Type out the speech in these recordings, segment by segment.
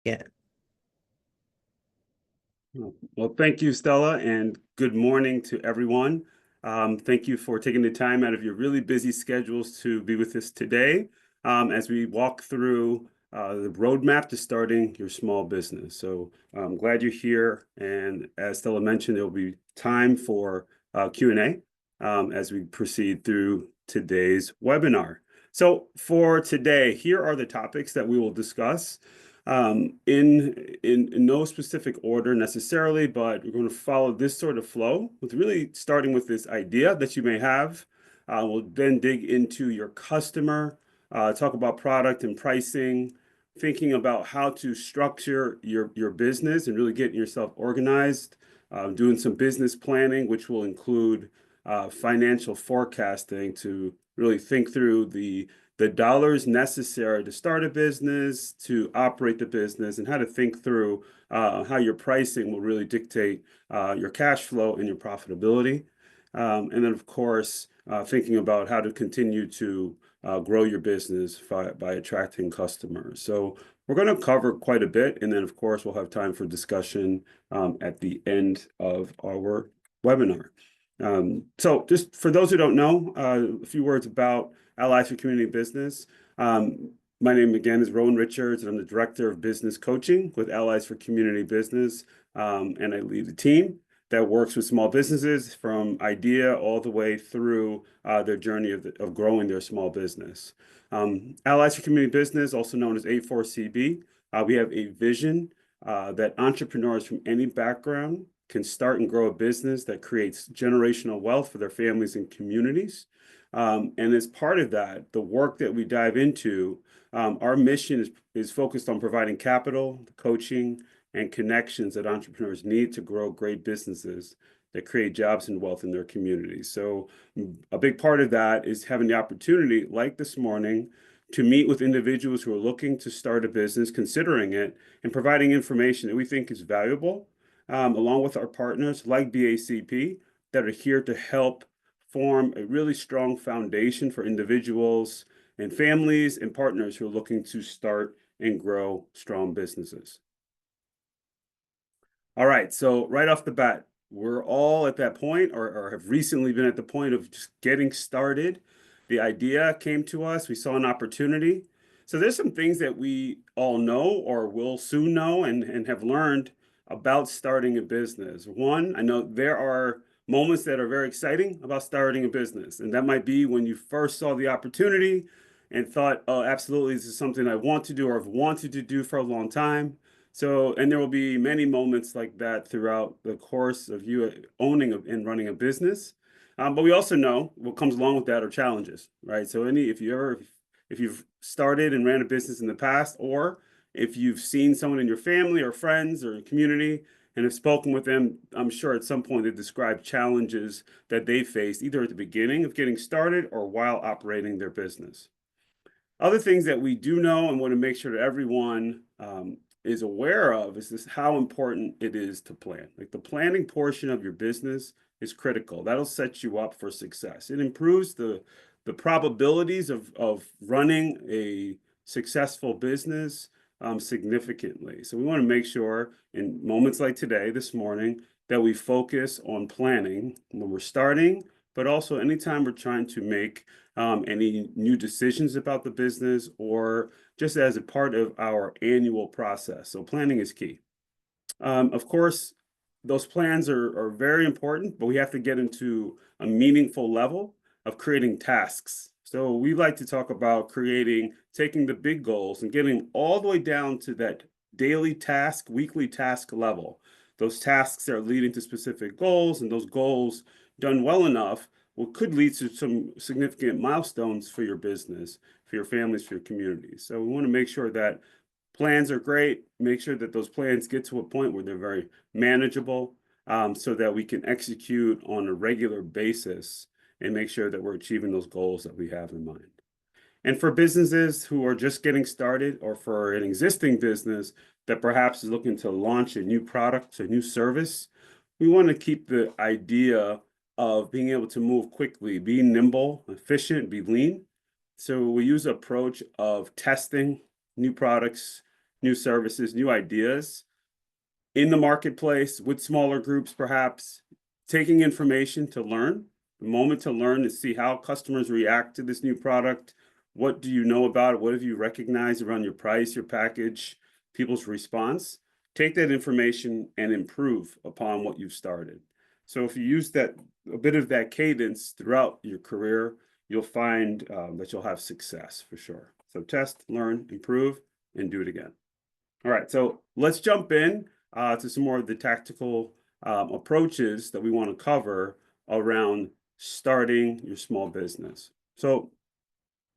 Yeah. Well, thank you, Stella, and good morning to everyone. Thank you for taking the time out of your really busy schedules to be with us today as we walk through the roadmap to starting your small business. So I'm glad you're here. And as Stella mentioned, there will be time for Q&A as we proceed through today's webinar. So for today, here are the topics that we will discuss. In no specific order necessarily, but we're going to follow this sort of flow with really starting with this idea that you may have. We'll then dig into your customer, talk about product and pricing, thinking about how to structure your business and really getting yourself organized, doing some business planning, which will include financial forecasting to really think through the dollars necessary to start a business, to operate the business, and how to think through how your pricing will really dictate your cash flow and your profitability. And then, of course, thinking about how to continue to grow your business by attracting customers. So we're going to cover quite a bit, and then, of course, we'll have time for discussion at the end of our webinar. So just for those who don't know, a few words about Allies for Community Business. My name again is Rowan Richards, and I'm the Director of Business Coaching with Allies for Community Business. And I lead a team that works with small businesses from idea all the way through their journey of growing their small business. Allies for Community Business, also known as A4CB, we have a vision that entrepreneurs from any background can start and grow a business that creates generational wealth for their families and communities. And as part of that, the work that we dive into, our mission is focused on providing capital, coaching, and connections that entrepreneurs need to grow great businesses that create jobs and wealth in their communities. So a big part of that is having the opportunity, like this morning, to meet with individuals who are looking to start a business, considering it, and providing information that we think is valuable, along with our partners like BACP that are here to help form a really strong foundation for individuals and families and partners who are looking to start and grow strong businesses. All right, so right off the bat, we're all at that point or have recently been at the point of just getting started. The idea came to us, we saw an opportunity. So there's some things that we all know or will soon know and have learned about starting a business. One, I know there are moments that are very exciting about starting a business, and that might be when you first saw the opportunity and thought, oh, absolutely, this is something I want to do or have wanted to do for a long time. So, and there will be many moments like that throughout the course of you owning and running a business. But we also know what comes along with that are challenges, right? So if you've started and ran a business in the past, or if you've seen someone in your family or friends or community and have spoken with them, I'm sure at some point they describe challenges that they faced either at the beginning of getting started or while operating their business. Other things that we do know and want to make sure that everyone is aware of is how important it is to plan. Like the planning portion of your business is critical. That'll set you up for success. It improves the probabilities of running a successful business significantly. So we want to make sure in moments like today, this morning, that we focus on planning when we're starting, but also anytime we're trying to make any new decisions about the business or just as a part of our annual process. So planning is key. Of course, those plans are very important, but we have to get into a meaningful level of creating tasks. So we like to talk about taking the big goals and getting all the way down to that daily task, weekly task level. Those tasks that are leading to specific goals, and those goals done well enough could lead to some significant milestones for your business, for your families, for your communities. So we want to make sure that plans are great, make sure that those plans get to a point where they're very manageable, so that we can execute on a regular basis and make sure that we're achieving those goals that we have in mind. And for businesses who are just getting started, or for an existing business that perhaps is looking to launch a new product, a new service, we want to keep the idea of being able to move quickly, be nimble, efficient, be lean. So we use an approach of testing new products new services, new ideas in the marketplace with smaller groups, perhaps taking information to learn, the moment to learn to see how customers react to this new product. What do you know about it? What have you recognized around your price, your package, people's response? Take that information and improve upon what you've started. So if you use that, a bit of that cadence throughout your career, you'll find that you'll have success for sure. So test, learn, improve, and do it again. All right, so let's jump in to some more of the tactical approaches that we want to cover around starting your small business. So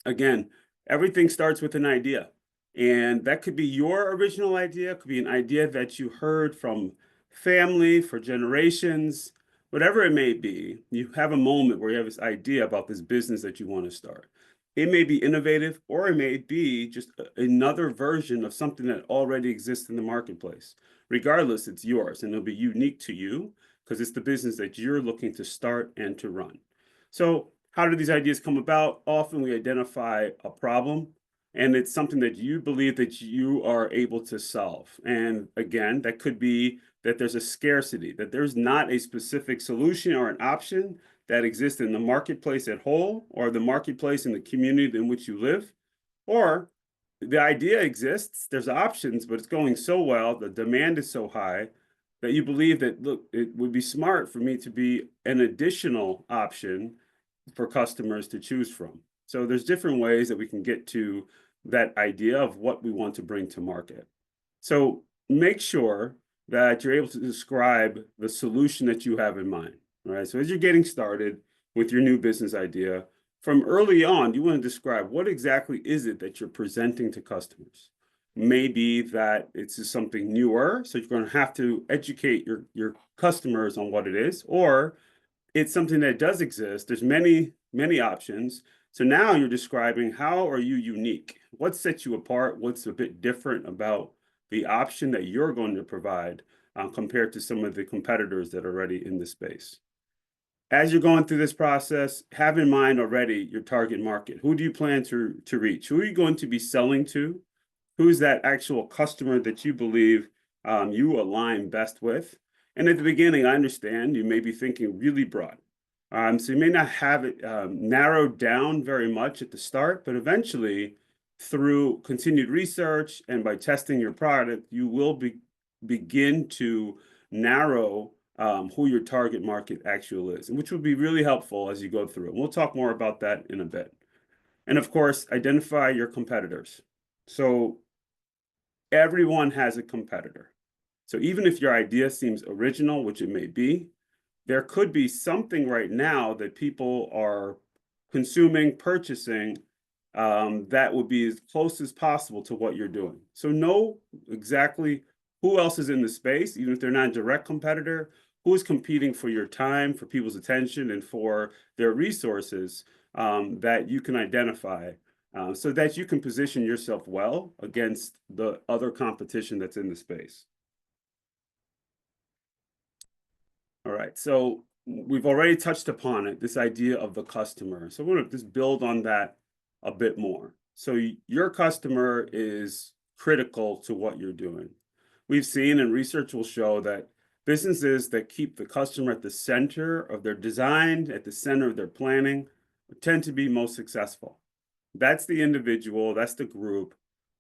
again, everything starts with an idea. And that could be your original idea, it could be an idea that you heard from family for generations, whatever it may be. You have a moment where you have this idea about this business that you want to start. It may be innovative, or it may be just another version of something that already exists in the marketplace. Regardless, it's yours, and it'll be unique to you because it's the business that you're looking to start and to run. So how do these ideas come about? Often we identify a problem, and it's something that you believe that you are able to solve. And again, that could be that there's a scarcity, that there's not a specific solution or an option that exists in the marketplace at whole, or the marketplace in the community in which you live. Or the idea exists, there's options, but it's going so well, the demand is so high that you believe that, look, it would be smart for me to be an additional option for customers to choose from. So there's different ways that we can get to that idea of what we want to bring to market. So make sure that you're able to describe the solution that you have in mind. All right. So as you're getting started with your new business idea, from early on, you want to describe what exactly is it that you're presenting to customers. Maybe that it's just something newer, so you're going to have to educate your customers on what it is, or it's something that does exist. There's many options. So now you're describing, how are you unique? What sets you apart? What's a bit different about the option that you're going to provide compared to some of the competitors that are already in the space? As you're going through this process, have in mind already your target market. Who do you plan to reach? Who are you going to be selling to? Who's that actual customer that you believe you align best with? And at the beginning, I understand you may be thinking really broad. So you may not have it narrowed down very much at the start, but eventually, through continued research and by testing your product, you will begin to narrow who your target market actually is, and which will be really helpful as you go through it. We'll talk more about that in a bit. And of course, identify your competitors. So everyone has a competitor. So even if your idea seems original, which it may be, there could be something right now that people are consuming, purchasing, that would be as close as possible to what you're doing. So know exactly who else is in the space, even if they're not a direct competitor, who is competing for your time, for people's attention, and for their resources that you can identify so that you can position yourself well against the other competition that's in the space. All right, so we've already touched upon it, this idea of the customer. So we're going to just build on that a bit more. So your customer is critical to what you're doing. We've seen, and research will show, that businesses that keep the customer at the center of their design, at the center of their planning, tend to be most successful. That's the individual, that's the group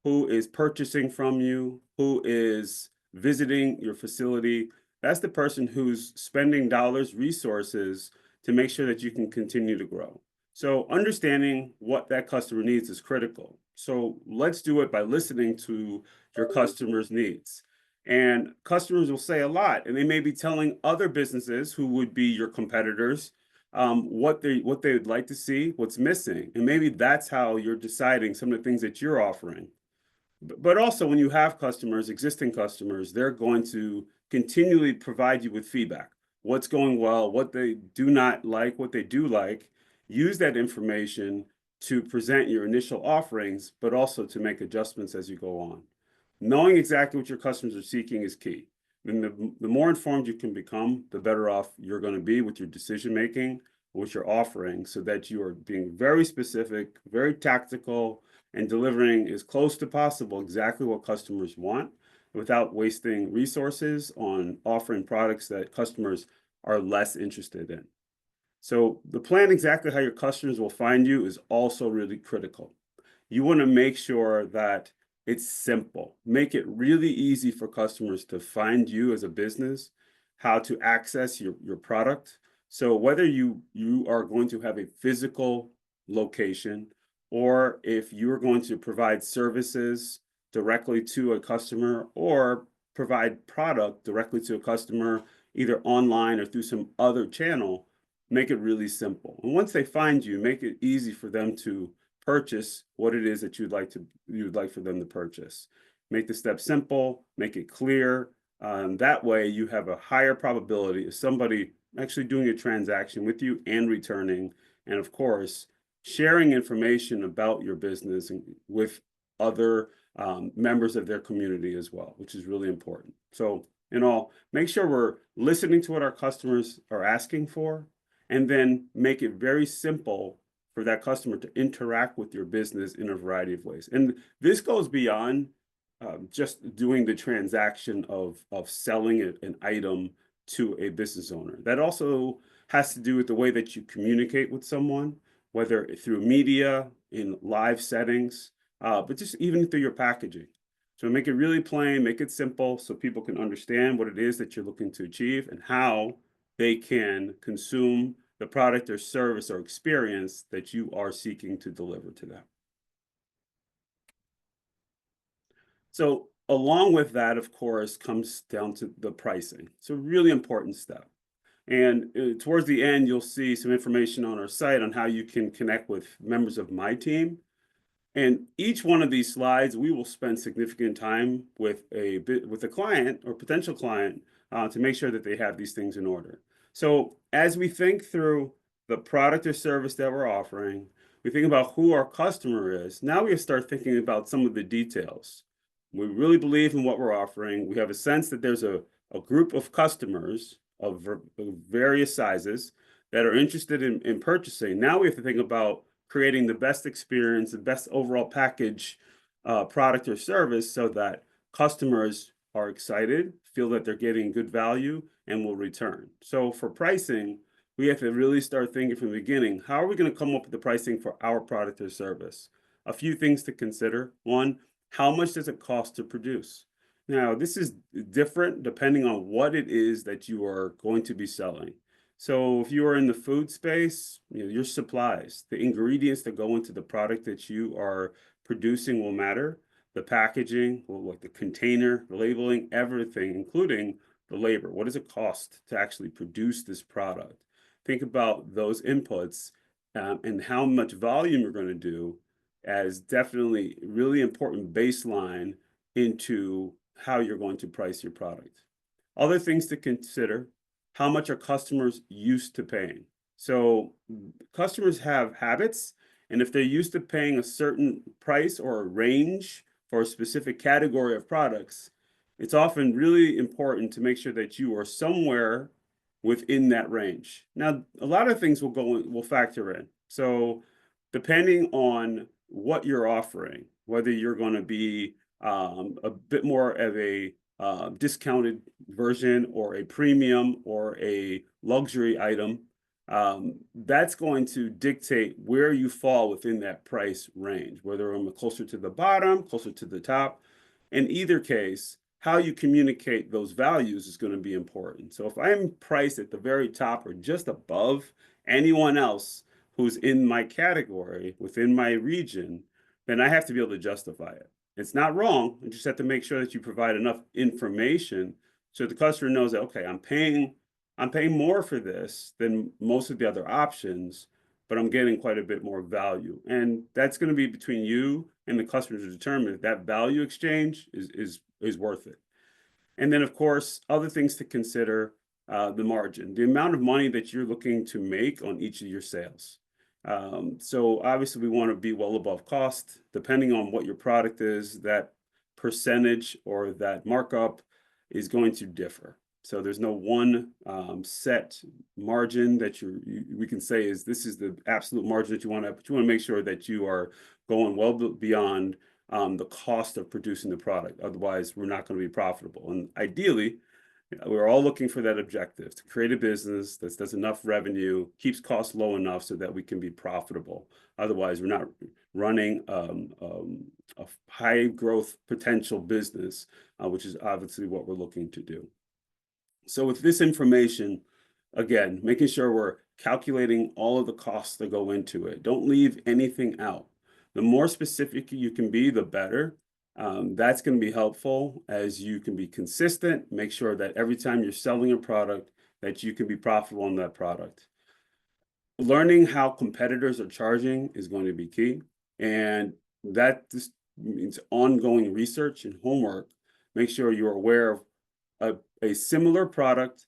who is purchasing from you, who is visiting your facility. That's the person who's spending dollars, resources to make sure that you can continue to grow. So understanding what that customer needs is critical. So let's do it by listening to your customers' needs. And customers will say a lot, and they may be telling other businesses who would be your competitors what they would like to see, what's missing. And maybe that's how you're deciding some of the things that you're offering. But also, when you have customers, existing customers, they're going to continually provide you with feedback. What's going well, what they do not like, what they do like. Use that information to present your initial offerings, but also to make adjustments as you go on. Knowing exactly what your customers are seeking is key. And the more informed you can become, the better off you're going to be with your decision making, what you're offering, so that you are being very specific, very tactical, and delivering as close to possible exactly what customers want without wasting resources on offering products that customers are less interested in. So the plan exactly how your customers will find you is also really critical. You want to make sure that it's simple. Make it really easy for customers to find you as a business, how to access your product. So whether you are going to have a physical location or if you're going to provide services directly to a customer or provide product directly to a customer, either online or through some other channel, make it really simple. And once they find you, make it easy for them to purchase what it is that you'd like for them to purchase. Make the steps simple, make it clear. That way you have a higher probability of somebody actually doing a transaction with you and returning. And of course, sharing information about your business with other members of their community as well, which is really important. So in all, make sure we're listening to what our customers are asking for, and then make it very simple for that customer to interact with your business in a variety of ways. And this goes beyond just doing the transaction of selling an item to a business owner. That also has to do with the way that you communicate with someone, whether through media, in live settings, but just even through your packaging. So make it really plain, make it simple so people can understand what it is that you're looking to achieve and how they can consume the product or service or experience that you are seeking to deliver to them. So along with that, of course, comes down to the pricing. It's a really important step. And towards the end, you'll see some information on our site on how you can connect with members of my team. And each one of these slides, we will spend significant time with a client or potential client to make sure that they have these things in order. So as we think through the product or service that we're offering, we think about who our customer is. Now we start thinking about some of the details. We really believe in what we're offering. We have a sense that there's a group of customers of various sizes that are interested in purchasing. Now we have to think about creating the best experience, the best overall package, product or service so that customers are excited, feel that they're getting good value, and will return. So for pricing, we have to really start thinking from the beginning, how are we going to come up with the pricing for our product or service? A few things to consider. One, how much does it cost to produce? Now, this is different depending on what it is that you are going to be selling. So if you are in the food space, your supplies, the ingredients that go into the product that you are producing will matter. The packaging, like the container, the labeling, everything, including the labor. What does it cost to actually produce this product? Think about those inputs and how much volume you're going to do as definitely really important baseline into how you're going to price your product. Other things to consider: how much are customers used to paying? So customers have habits, and if they're used to paying a certain price or a range for a specific category of products, it's often really important to make sure that you are somewhere within that range. Now, a lot of things will factor in. So depending on what you're offering, whether you're going to be a bit more of a discounted version or a premium or a luxury item, that's going to dictate where you fall within that price range, whether I'm closer to the bottom, closer to the top. In either case, how you communicate those values is going to be important. So if I'm priced at the very top or just above anyone else who's in my category within my region, then I have to be able to justify it. It's not wrong. You just have to make sure that you provide enough information so the customer knows that, okay, I'm paying more for this than most of the other options, but I'm getting quite a bit more value. And that's going to be between you and the customer to determine if that value exchange is worth it. And then, of course, other things to consider, the margin, the amount of money that you're looking to make on each of your sales. So obviously we want to be well above cost. Depending on what your product is, that percentage or that markup is going to differ. So there's no one set margin that we can say is this is the absolute margin that you want to, but you want to make sure that you are going well beyond the cost of producing the product. Otherwise, we're not going to be profitable. And ideally, we're all looking for that objective to create a business that does enough revenue, keeps costs low enough so that we can be profitable. Otherwise, we're not running a high growth potential business, which is obviously what we're looking to do. So with this information, again, making sure we're calculating all of the costs that go into it. Don't leave anything out. The more specific you can be, the better. That's going to be helpful as you can be consistent, make sure that every time you're selling a product, that you can be profitable on that product. Learning how competitors are charging is going to be key. And that just means ongoing research and homework. Make sure you're aware of a similar product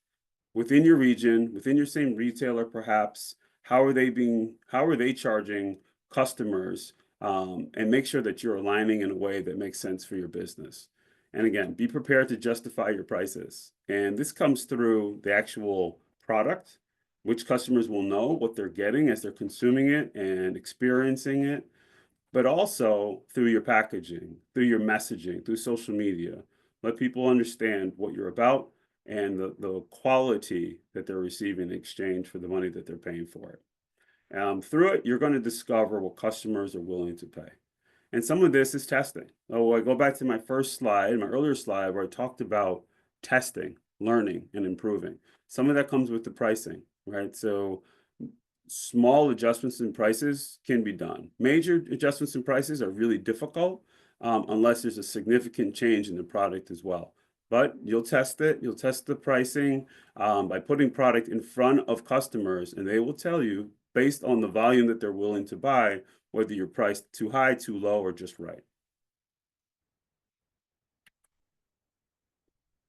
within your region, within your same retailer, perhaps. How are they charging customers? And make sure that you're aligning in a way that makes sense for your business. And again, be prepared to justify your prices. And this comes through the actual product, which customers will know what they're getting as they're consuming it and experiencing it, but also through your packaging, through your messaging, through social media. Let people understand what you're about and the quality that they're receiving in exchange for the money that they're paying for it. Through it, you're going to discover what customers are willing to pay. And some of this is testing. Oh, I go back to my first slide, my earlier slide, where I talked about testing, learning, and improving. Some of that comes with the pricing, right? So small adjustments in prices can be done. Major adjustments in prices are really difficult unless there's a significant change in the product as well. But you'll test it. You'll test the pricing by putting product in front of customers, and they will tell you, based on the volume that they're willing to buy, whether you're priced too high, too low, or just right.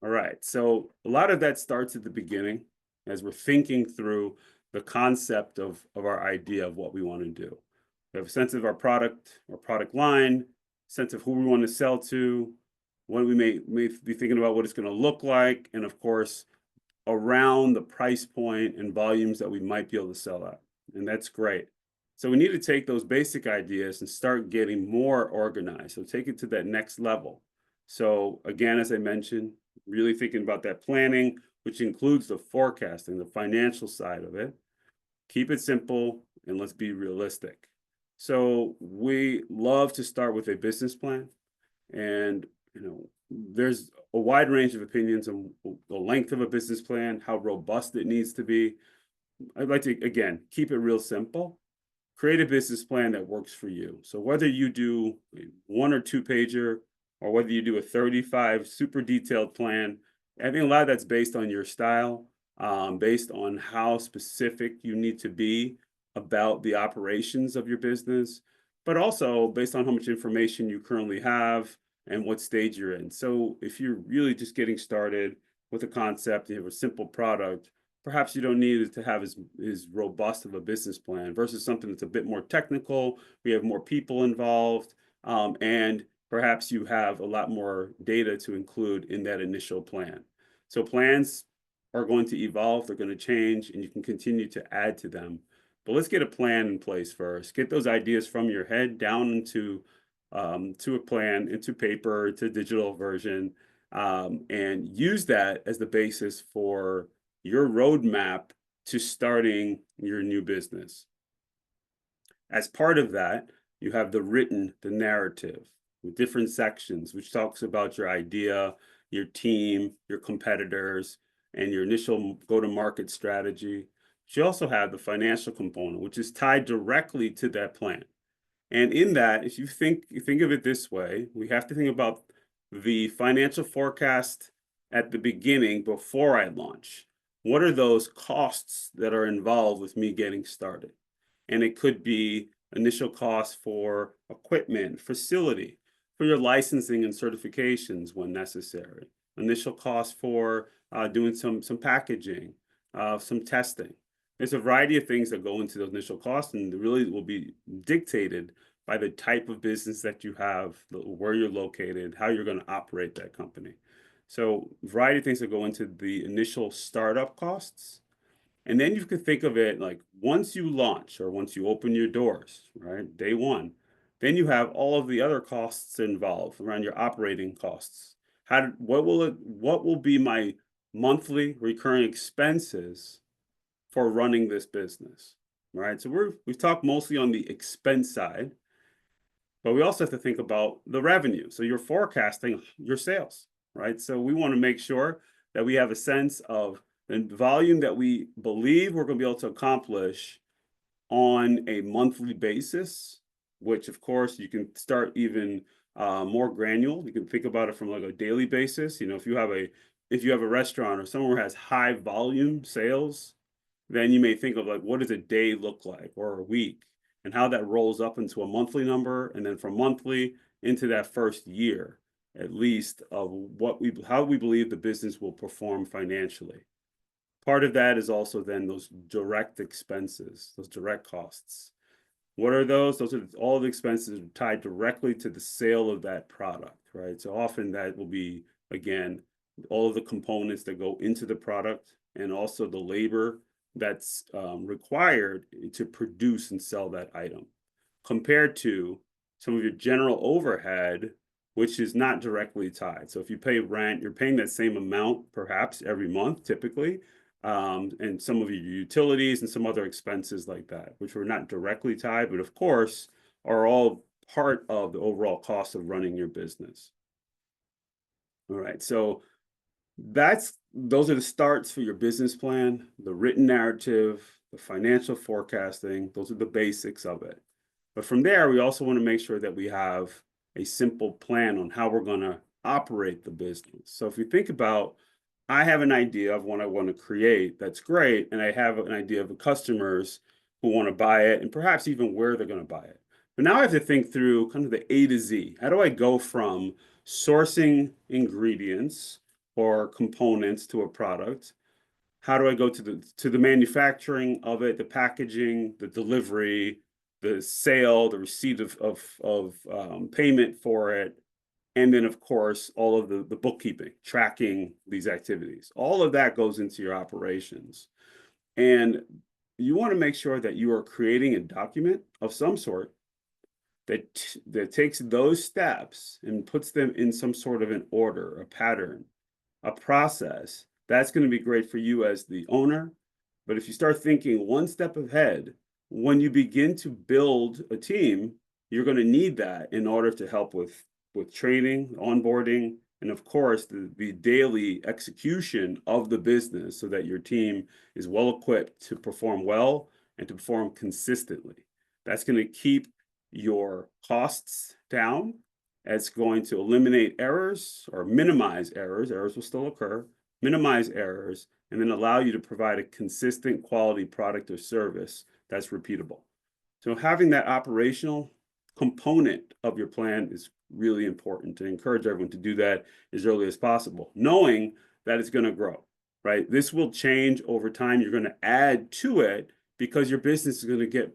All right, so a lot of that starts at the beginning as we're thinking through the concept of our idea of what we want to do. We have a sense of our product line, sense of who we want to sell to, what we may be thinking about what it's going to look like, and of course, around the price point and volumes that we might be able to sell at. And that's great. So we need to take those basic ideas and start getting more organized. So take it to that next level. So again, as I mentioned, really thinking about that planning, which includes the forecasting, the financial side of it. Keep it simple and let's be realistic. So we love to start with a business plan, and there's a wide range of opinions on the length of a business plan, how robust it needs to be. I'd like to, again, keep it real simple. Create a business plan that works for you. So whether you do a 1 or 2 pager, or whether you do a 35 super detailed plan, I think a lot of that's based on your style, based on how specific you need to be about the operations of your business, but also based on how much information you currently have and what stage you're in. So if you're really just getting started with a concept, you have a simple product, perhaps you don't need it to have as robust of a business plan versus something that's a bit more technical. We have more people involved, and perhaps you have a lot more data to include in that initial plan. So plans are going to evolve, they're going to change, and you can continue to add to them. But let's get a plan in place first. Get those ideas from your head down into to a plan, into paper, to digital version, and use that as the basis for your roadmap to starting your new business. As part of that, you have the narrative with different sections, which talks about your idea, your team, your competitors, and your initial go-to-market strategy. But you also have the financial component, which is tied directly to that plan. And in that, if you think of it this way, we have to think about the financial forecast at the beginning before I launch. What are those costs that are involved with me getting started? And it could be initial costs for equipment, facility, for your licensing and certifications when necessary, initial costs for doing some packaging, some testing. There's a variety of things that go into those initial costs, and really will be dictated by the type of business that you have, where you're located, how you're going to operate that company. So a variety of things that go into the initial startup costs. And then you could think of it like once you launch or once you open your doors, right? Day one, then you have all of the other costs involved around your operating costs. What will be my monthly recurring expenses for running this business, right? So we've talked mostly on the expense side, but we also have to think about the revenue. So you're forecasting your sales, right? So we want to make sure that we have a sense of the volume that we believe we're going to be able to accomplish on a monthly basis, which of course you can start even more granular. You can think about it from like a daily basis. You know, if you have a restaurant or somewhere has high volume sales, then you may think of like what does a day look like or a week and how that rolls up into a monthly number and then from monthly into that first year at least of how we believe the business will perform financially. Part of that is also then those direct expenses, those direct costs. What are those? Those are all the expenses tied directly to the sale of that product, right? So often that will be, again, all of the components that go into the product and also the labor that's required to produce and sell that item, compared to some of your general overhead, which is not directly tied. So if you pay rent, you're paying that same amount perhaps every month, typically, and some of your utilities and some other expenses like that, which were not directly tied, but of course are all part of the overall cost of running your business. All right, so those are the starts for your business plan, the written narrative, the financial forecasting. Those are the basics of it. But from there, we also want to make sure that we have a simple plan on how we're going to operate the business. So if you think about, I have an idea of what I want to create, that's great, and I have an idea of the customers who want to buy it and perhaps even where they're going to buy it. But now I have to think through kind of the A to Z. How do I go from sourcing ingredients or components to a product? How do I go to the manufacturing of it, the packaging, the delivery, the sale, the receipt of payment for it, and then of course all of the bookkeeping, tracking these activities. All of that goes into your operations, and you want to make sure that you are creating a document of some sort that takes those steps and puts them in some sort of an order, a pattern, a process. That's going to be great for you as the owner. But if you start thinking one step ahead, when you begin to build a team, you're going to need that in order to help with training, onboarding, and of course, the daily execution of the business so that your team is well equipped to perform well and to perform consistently. That's going to keep your costs down. It's going to eliminate errors or minimize errors. Errors will still occur, minimize errors, and then allow you to provide a consistent quality product or service that's repeatable. So having that operational component of your plan is really important to encourage everyone to do that as early as possible, knowing that it's going to grow, right? This will change over time. You're going to add to it because your business is going to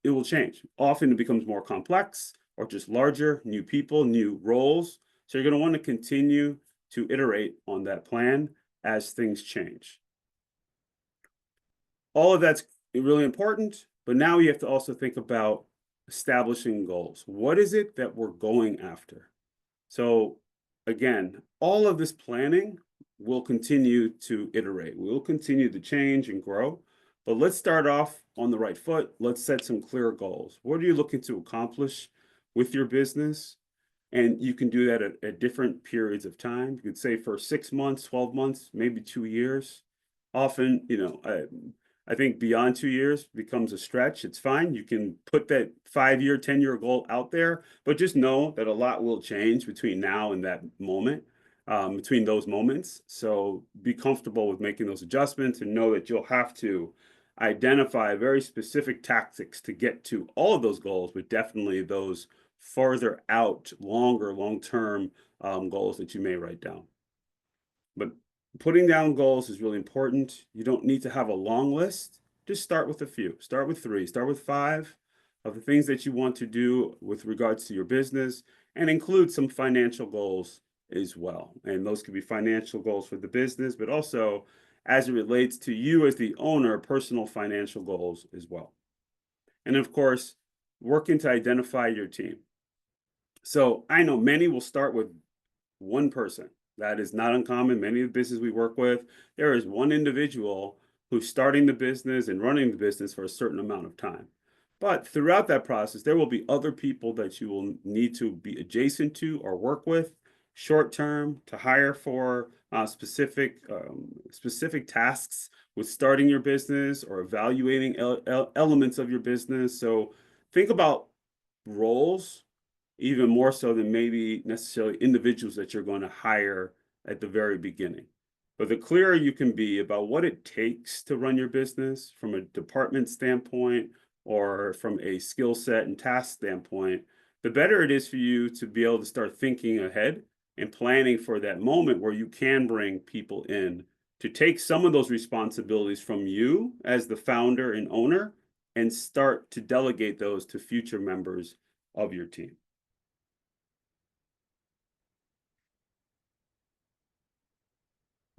it will change. Often it becomes more complex or just larger, new people, new roles. So you're going to want to continue to iterate on that plan as things change. All of that's really important, but now you have to also think about establishing goals. What is it that we're going after? So again, all of this planning will continue to iterate. We'll continue to change and grow, but let's start off on the right foot. Let's set some clear goals. What are you looking to accomplish with your business? And you can do that at different periods of time. You could say for 6 months, 12 months, maybe 2 years. Often, I think beyond 2 years becomes a stretch. It's fine. You can put that 5-year, 10-year goal out there, but just know that a lot will change between now and that moment, between those moments. So be comfortable with making those adjustments and know that you'll have to identify very specific tactics to get to all of those goals, but definitely those further out, long-term goals that you may write down. But putting down goals is really important. You don't need to have a long list. Just start with a few. Start with 3, start with 5 of the things that you want to do with regards to your business, and include some financial goals as well. And those could be financial goals for the business, but also as it relates to you as the owner, personal financial goals as well. And of course, working to identify your team. So I know many will start with one person. That is not uncommon. Many of the businesses we work with, there is one individual who's starting the business and running the business for a certain amount of time. But throughout that process, there will be other people that you will need to be adjacent to or work with short term to hire for specific tasks with starting your business or evaluating elements of your business. So think about roles even more so than maybe necessarily individuals that you're going to hire at the very beginning. But the clearer you can be about what it takes to run your business from a department standpoint or from a skill set and task standpoint, the better it is for you to be able to start thinking ahead and planning for that moment where you can bring people in to take some of those responsibilities from you as the founder and owner and start to delegate those to future members of your team.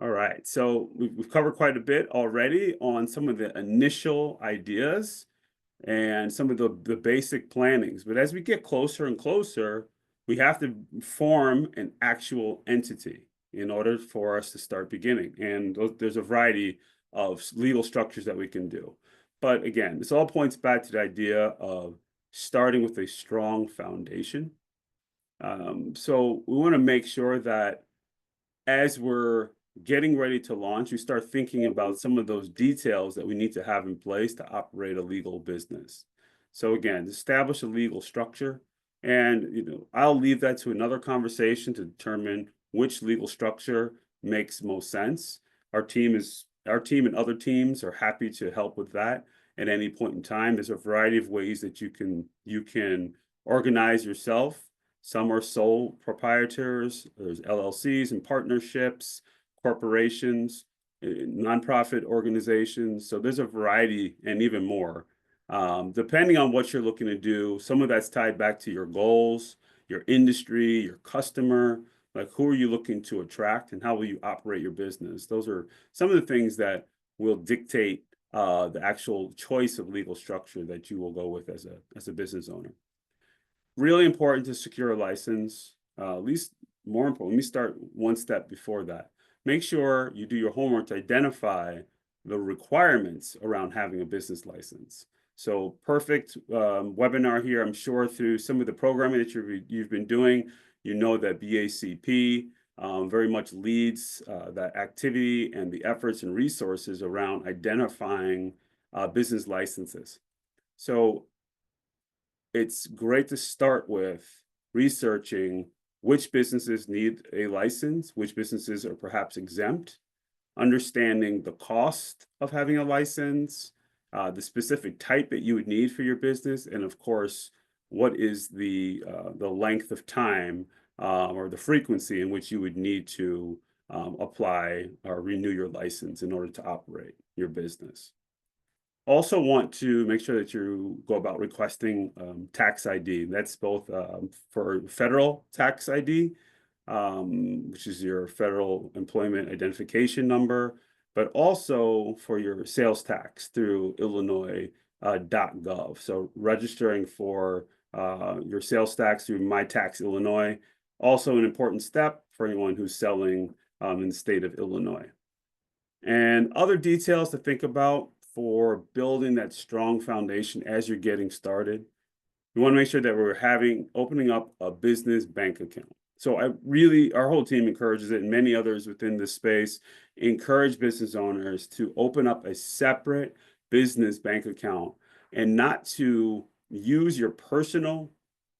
All right, so we've covered quite a bit already on some of the initial ideas and some of the basic plannings. But as we get closer and closer, we have to form an actual entity in order for us to start beginning. And there's a variety of legal structures that we can do. But again, this all points back to the idea of starting with a strong foundation. So we want to make sure that as we're getting ready to launch, we start thinking about some of those details that we need to have in place to operate a legal business. So again, establish a legal structure. And I'll leave that to another conversation to determine which legal structure makes most sense. Our team and other teams are happy to help with that at any point in time. There's a variety of ways that you can organize yourself. Some are sole proprietors, there's LLCs and partnerships, corporations, nonprofit organizations. So there's a variety and even more. Depending on what you're looking to do, some of that's tied back to your goals, your industry, your customer, like who are you looking to attract and how will you operate your business? Those are some of the things that will dictate the actual choice of legal structure that you will go with as a business owner. Really important to secure a license. At least more important, let me start one step before that. Make sure you do your homework to identify the requirements around having a business license. So perfect webinar here. I'm sure through some of the programming that you've been doing, you know that BACP very much leads that activity and the efforts and resources around identifying business licenses. So it's great to start with researching which businesses need a license, which businesses are perhaps exempt, understanding the cost of having a license, the specific type that you would need for your business, and of course, what is the length of time or the frequency in which you would need to apply or renew your license in order to operate your business. Also want to make sure that you go about requesting tax ID. That's both for federal tax ID, which is your federal employment identification number, but also for your sales tax through Illinois.gov. So registering for your sales tax through My Tax Illinois, also an important step for anyone who's selling in the state of Illinois. And other details to think about for building that strong foundation as you're getting started. We want to make sure that we're opening up a business bank account. So our whole team encourages it, and many others within this space encourage business owners to open up a separate business bank account and not to use your personal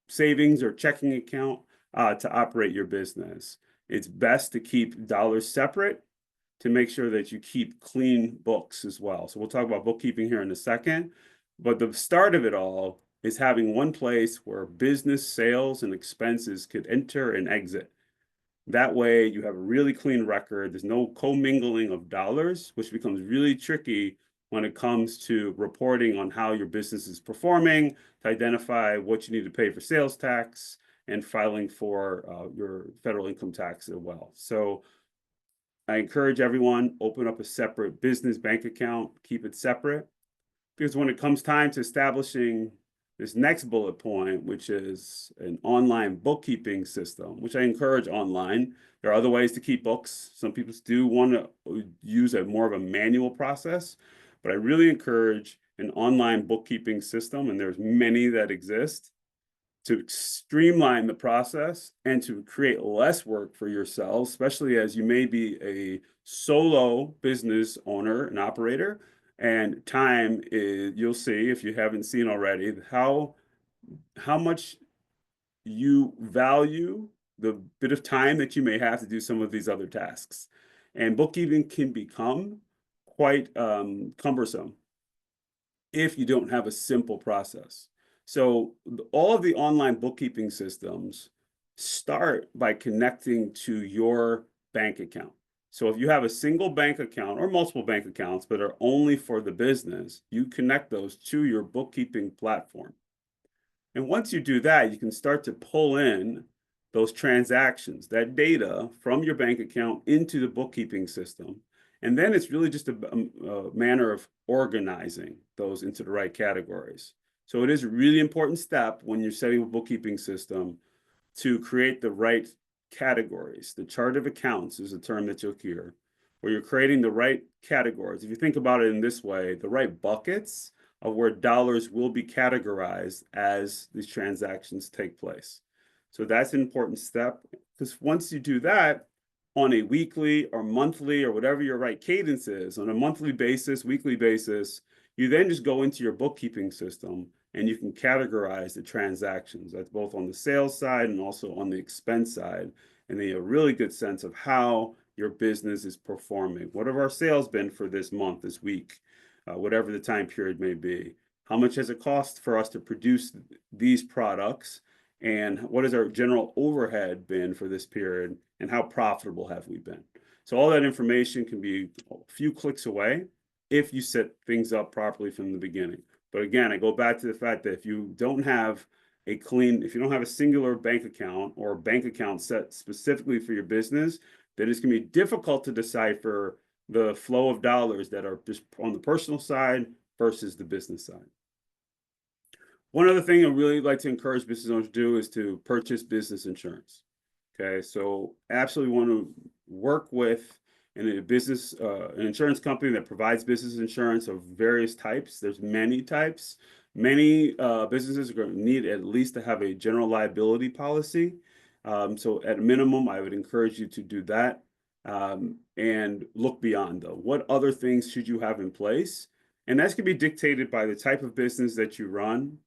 savings or checking account to operate your business. It's best to keep dollars separate to make sure that you keep clean books as well. So we'll talk about bookkeeping here in a second, but the start of it all is having one place where business sales and expenses could enter and exit. That way you have a really clean record. There's no commingling of dollars, which becomes really tricky when it comes to reporting on how your business is performing, to identify what you need to pay for sales tax, and filing for your federal income tax as well. So I encourage everyone, open up a separate business bank account, keep it separate, because when it comes time to establishing this next bullet point, which is an online bookkeeping system, which I encourage online. There are other ways to keep books. Some people do want to use a more of a manual process, but I really encourage an online bookkeeping system, and there's many that exist, to streamline the process and to create less work for yourselves, especially as you may be a solo business owner and operator. And time is, you'll see if you haven't seen already, how much you value the bit of time that you may have to do some of these other tasks. And bookkeeping can become quite cumbersome if you don't have a simple process. So all of the online bookkeeping systems start by connecting to your bank account. So if you have a single bank account or multiple bank accounts, but are only for the business, you connect those to your bookkeeping platform. And once you do that, you can start to pull in those transactions, that data from your bank account into the bookkeeping system. And then it's really just a manner of organizing those into the right categories. So it is a really important step when you're setting a bookkeeping system to create the right categories. The chart of accounts is a term that you'll hear, where you're creating the right categories. If you think about it in this way, the right buckets of where dollars will be categorized as these transactions take place. So that's an important step, because once you do that on a weekly or monthly or whatever your right cadence is, on a monthly basis, weekly basis, you then just go into your bookkeeping system and you can categorize the transactions. That's both on the sales side and also on the expense side. And then you have a really good sense of how your business is performing. What have our sales been for this month, this week, whatever the time period may be? How much has it cost for us to produce these products? And what has our general overhead been for this period? And how profitable have we been? So all that information can be a few clicks away if you set things up properly from the beginning. But again, I go back to the fact that if you don't have if you don't have a singular bank account or a bank account set specifically for your business, then it's going to be difficult to decipher the flow of dollars that are just on the personal side versus the business side. One other thing I really like to encourage business owners to do is to purchase business insurance. Okay, so absolutely want to work with an insurance company that provides business insurance of various types. There's many types. Many businesses are going to need at least to have a general liability policy. So at a minimum, I would encourage you to do that, and look beyond though. What other things should you have in place? And that's going to be dictated by the type of business that you run,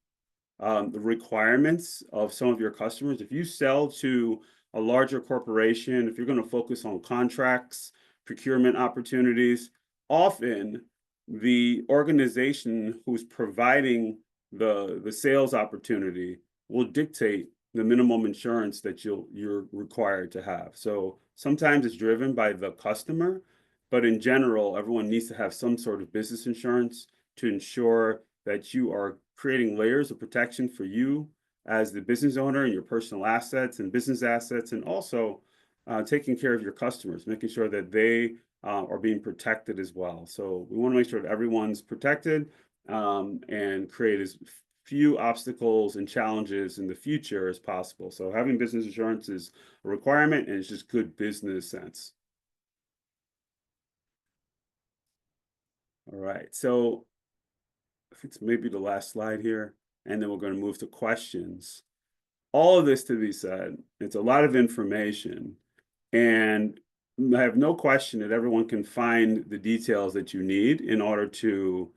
the requirements of some of your customers. If you sell to a larger corporation, if you're going to focus on contracts, procurement opportunities, often the organization who's providing the sales opportunity will dictate the minimum insurance that you're required to have. So sometimes it's driven by the customer, but in general, everyone needs to have some sort of business insurance to ensure that you are creating layers of protection for you as the business owner and your personal assets and business assets, and also taking care of your customers, making sure that they are being protected as well. So we want to make sure that everyone's protected, and create as few obstacles and challenges in the future as possible. So having business insurance is a requirement, and it's just good business sense. All right, so I think it's maybe the last slide here, and then we're going to move to questions. All of this to be said, it's a lot of information, and I have no question that everyone can find the details that you need in order to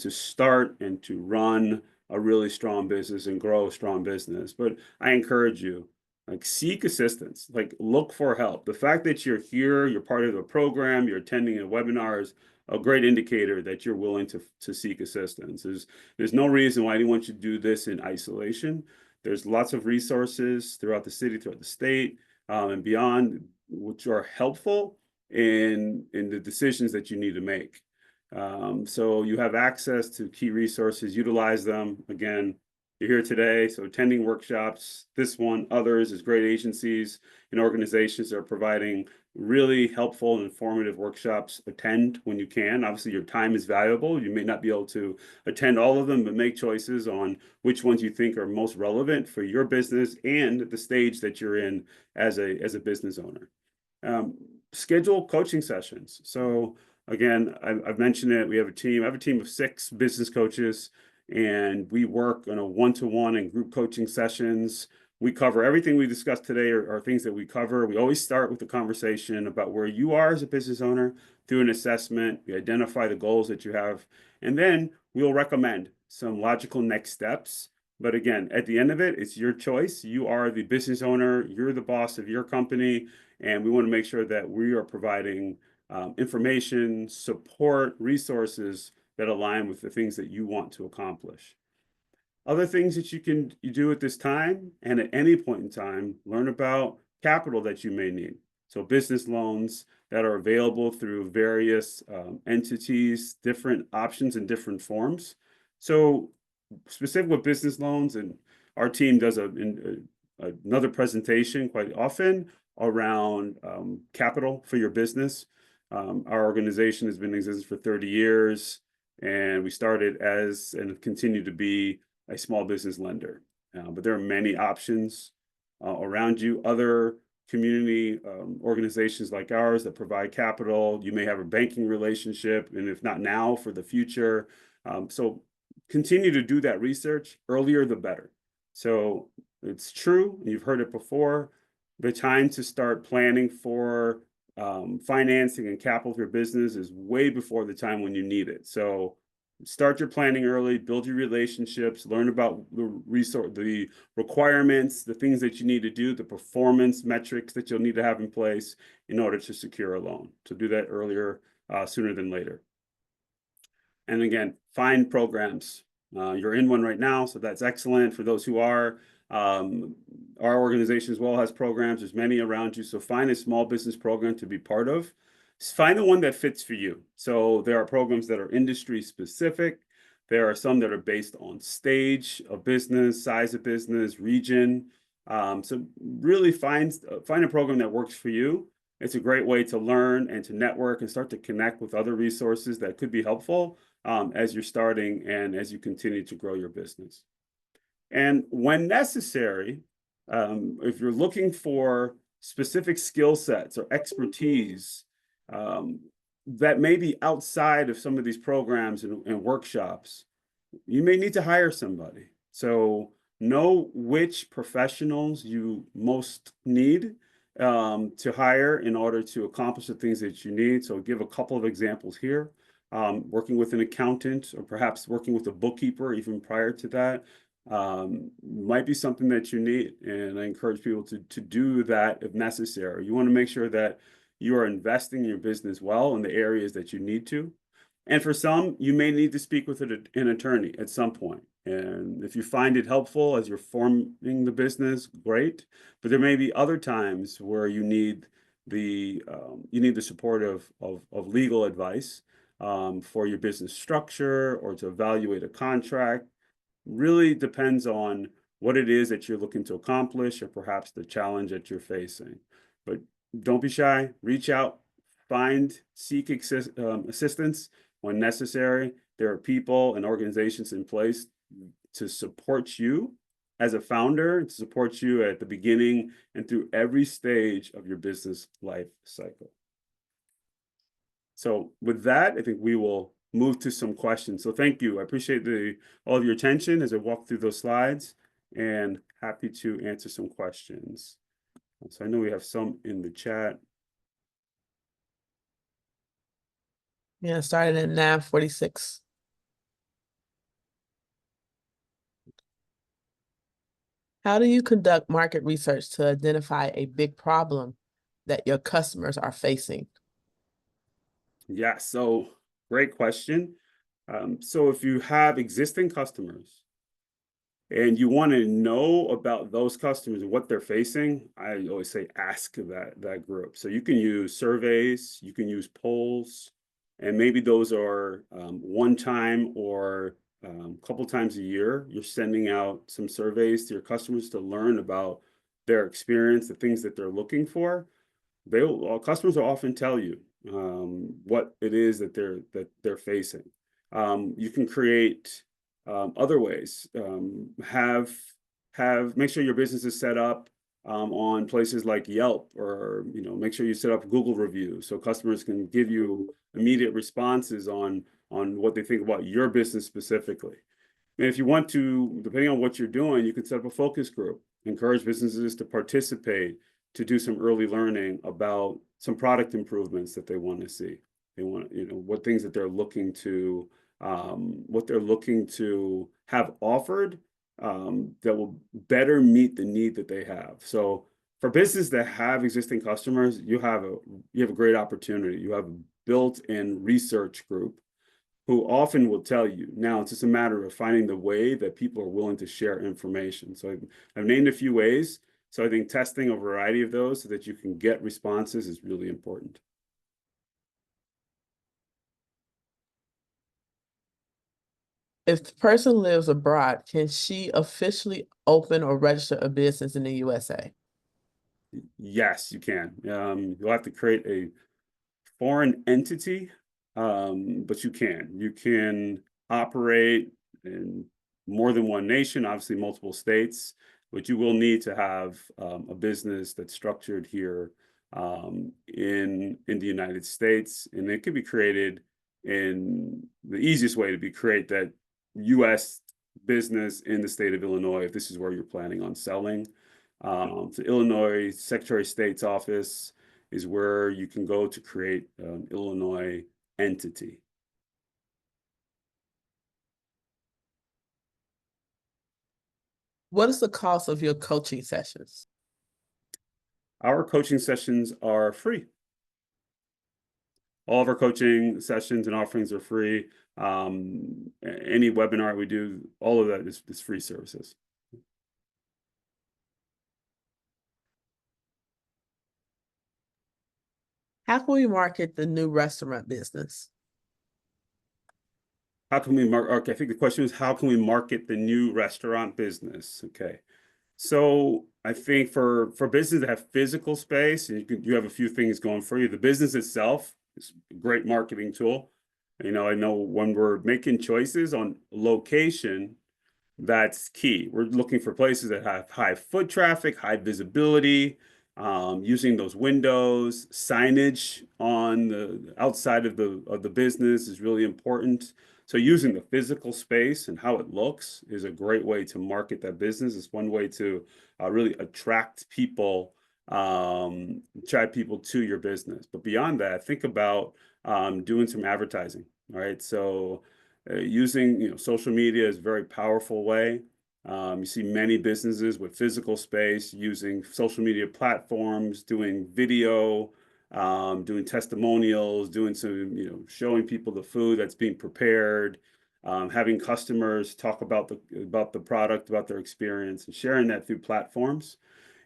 start and to run a really strong business and grow a strong business. But I encourage you, like, seek assistance, like look for help. The fact that you're here, you're part of the program, you're attending a webinar is a great indicator that you're willing to seek assistance. There's no reason why anyone should do this in isolation. There's lots of resources throughout the city, throughout the state, and beyond, which are helpful in the decisions that you need to make. So you have access to key resources, utilize them. Again, you're here today. So attending workshops, this one, others, is great agencies and organizations that are providing really helpful and informative workshops. Attend when you can. Obviously, your time is valuable. You may not be able to attend all of them, but make choices on which ones you think are most relevant for your business and the stage that you're in as a business owner. Schedule coaching sessions. So again, I've mentioned it. We have a team. I have a team of 6 business coaches, and we work on a one-to-one and group coaching sessions. We cover everything we discussed today are things that we cover. We always start with a conversation about where you are as a business owner through an assessment. We identify the goals that you have, and then we'll recommend some logical next steps. But again, at the end of it, it's your choice. You are the business owner. You're the boss of your company, and we want to make sure that we are providing information, support, resources that align with the things that you want to accomplish. Other things that you do at this time and at any point in time, learn about capital that you may need. So business loans that are available through various entities, different options in different forms. So specific with business loans, and our team does another presentation quite often around capital for your business. Our organization has been in existence for 30 years, and we started as and continue to be a small business lender. But there are many options around you. Other community organizations like ours that provide capital. You may have a banking relationship, and if not now, for the future. So continue to do that research. Earlier, the better. So it's true, you've heard it before, the time to start planning for financing and capital for your business is way before the time when you need it. So start your planning early, build your relationships, learn about the requirements, the things that you need to do, the performance metrics that you'll need to have in place in order to secure a loan. So do that earlier, sooner than later. And again, find programs. You're in one right now, so that's excellent. For those who are, our organization as well has programs. There's many around you. So find a small business program to be part of. Find the one that fits for you. So there are programs that are industry specific. There are some that are based on stage of business, size of business, region. So really find a program that works for you. It's a great way to learn and to network and start to connect with other resources that could be helpful as you're starting and as you continue to grow your business. And when necessary, if you're looking for specific skill sets or expertise that may be outside of some of these programs and workshops, you may need to hire somebody. So know which professionals you most need to hire in order to accomplish the things that you need. So I'll give a couple of examples here. Working with an accountant or perhaps working with a bookkeeper even prior to that might be something that you need. And I encourage people to do that if necessary. You want to make sure that you are investing in your business well in the areas that you need to. And for some, you may need to speak with an attorney at some point. And if you find it helpful as you're forming the business, great. But there may be other times where you need the support of legal advice for your business structure or to evaluate a contract. Really depends on what it is that you're looking to accomplish or perhaps the challenge that you're facing. But don't be shy, reach out, seek assistance when necessary. There are people and organizations in place to support you as a founder, to support you at the beginning and through every stage of your business life cycle. So with that, I think we will move to some questions. So thank you. I appreciate all of your attention as I walk through those slides, and happy to answer some questions. So I know we have some in the chat. Yeah, started at 9:46. How do you conduct market research to identify a big problem that your customers are facing? Yeah, so great question. So if you have existing customers and you want to know about those customers and what they're facing, I always say ask that group. So you can use surveys, you can use polls, and maybe those are one-time or couple times a year, you're sending out some surveys to your customers to learn about their experience, the things that they're looking for. Customers will often tell you what it is that they're facing. You can create other ways. Make sure your business is set up on places like Yelp, or make sure you set up Google reviews so customers can give you immediate responses on what they think about your business specifically. And if you want to, depending on what you're doing, you can set up a focus group, encourage businesses to participate, to do some early learning about some product improvements that they want to see. They want, what things that they're looking to, have offered that will better meet the need that they have. So for businesses that have existing customers, you have a great opportunity. You have a built-in research group who often will tell you. Now it's just a matter of finding the way that people are willing to share information. So I've named a few ways. So I think testing a variety of those so that you can get responses is really important. If the person lives abroad, can she officially open or register a business in the USA? Yes, you can. You'll have to create a foreign entity, but you can operate in more than one nation, obviously multiple states, but you will need to have a business that's structured here in the United States, and it can be created in the easiest way to be create that U.S. business in the state of Illinois if this is where you're planning on selling. The Illinois Secretary of State's office is where you can go to create an Illinois entity. What is the cost of your coaching sessions? Our coaching sessions are free. All of our coaching sessions and offerings are free. Any webinar we do, all of that is free services. How can we market the new restaurant business? How can we market? Okay, I think the question is, how can we market the new restaurant business? Okay. So I think for businesses that have physical space, you have a few things going for you. The business itself is a great marketing tool. I know when we're making choices on location, that's key. We're looking for places that have high foot traffic, high visibility, using those windows, signage on the outside of the business is really important. So using the physical space and how it looks is a great way to market that business. It's one way to really attract people to your business. But beyond that, think about doing some advertising. All right. So using social media is a very powerful way. You see many businesses with physical space using social media platforms, doing video, doing testimonials, doing some, showing people the food that's being prepared, having customers talk about the product, about their experience, and sharing that through platforms.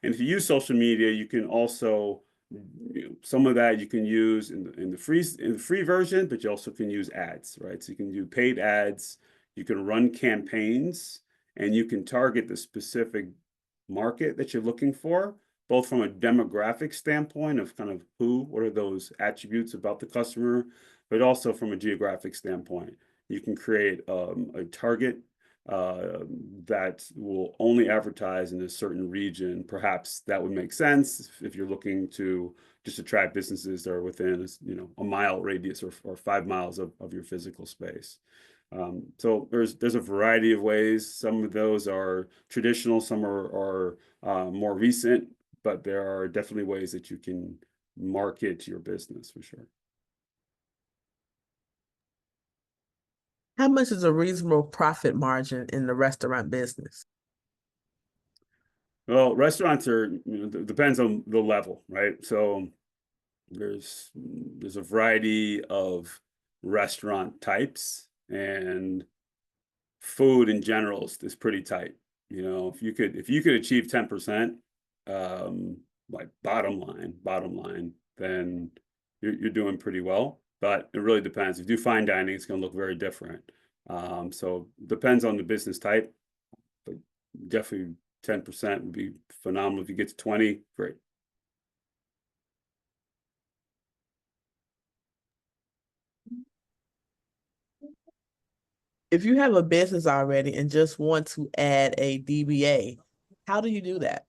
And if you use social media, you can also, some of that you can use in the free version, but you also can use ads, right? So you can do paid ads, you can run campaigns, and you can target the specific market that you're looking for, both from a demographic standpoint of kind of what are those attributes about the customer, but also from a geographic standpoint. You can create a target that will only advertise in a certain region. Perhaps that would make sense if you're looking to just attract businesses that are within a mile radius or 5 miles of your physical space. So there's a variety of ways. Some of those are traditional, some are more recent, but there are definitely ways that you can market your business for sure. How much is a reasonable profit margin in the restaurant business? Well, restaurants are, depends on the level, right? So there's a variety of restaurant types, and food in general is pretty tight. If you could achieve 10%, like bottom line, then you're doing pretty well. But it really depends. If you do fine dining, it's going to look very different. So depends on the business type, but definitely 10% would be phenomenal. If you get to 20, great. If you have a business already and just want to add a DBA, how do you do that?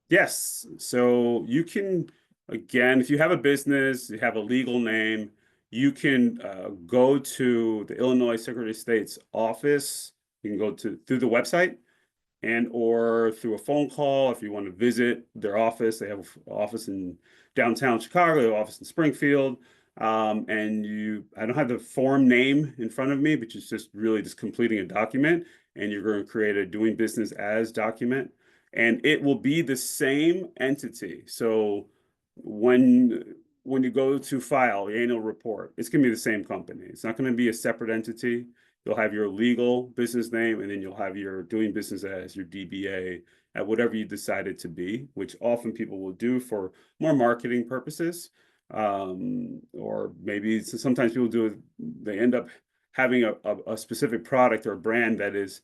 Yes. So you can, again, if you have a business, you have a legal name, you can go to the Illinois Secretary of State's office. You can go through the website and or through a phone call if you want to visit their office. They have an office in downtown Chicago, they have an office in Springfield. And I don't have the form name in front of me, but it's just really just completing a document, and you're going to create a doing business as document, and it will be the same entity. So when you go to file the annual report, it's going to be the same company. It's not going to be a separate entity. You'll have your legal business name, and then you'll have your doing business as your DBA at whatever you decided to be, which often people will do for more marketing purposes. Or maybe sometimes people do, they end up having a specific product or brand that is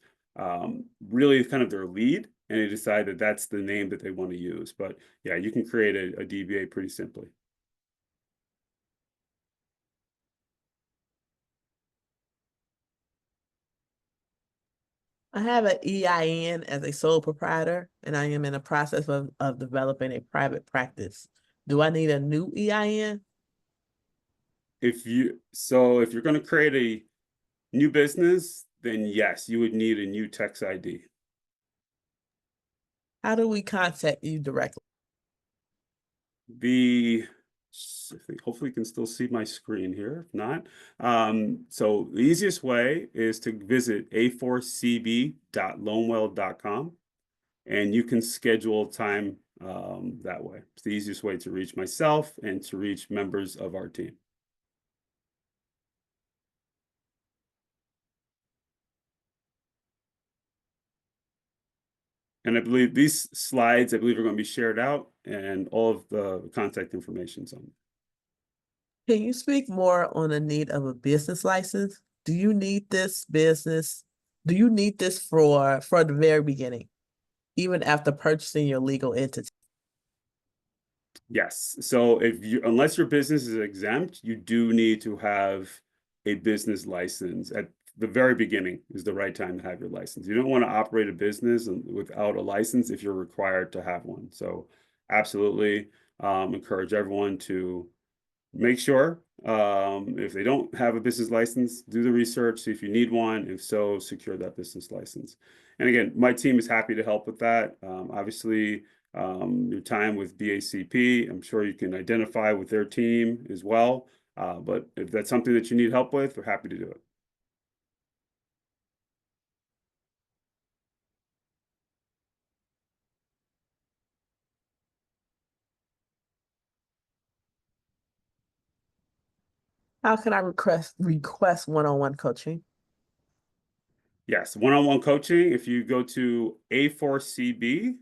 really kind of their lead, and they decide that that's the name that they want to use. But yeah, you can create a DBA pretty simply. I have an EIN as a sole proprietor, and I am in the process of developing a private practice. Do I need a new EIN? If you're going to create a new business, then yes, you would need a new tax ID. How do we contact you directly? Hopefully you can still see my screen here. If not, so the easiest way is to visit a4cb.loanwell.com, and you can schedule time that way. It's the easiest way to reach myself and to reach members of our team. And I believe these slides, are going to be shared out, and all of the contact information's on. Can you speak more on the need of a business license? Do you need this business? Do you need this for the very beginning, even after purchasing your legal entity? Yes. So unless your business is exempt, you do need to have a business license. At the very beginning is the right time to have your license. You don't want to operate a business without a license if you're required to have one. So absolutely encourage everyone to make sure, if they don't have a business license, do the research, see if you need one. If so, secure that business license. And again, my team is happy to help with that. Obviously, your time with BACP, I'm sure you can identify with their team as well. But if that's something that you need help with, we're happy to do it. How can I request one-on-one coaching? Yes, one-on-one coaching. If you go to A4CB,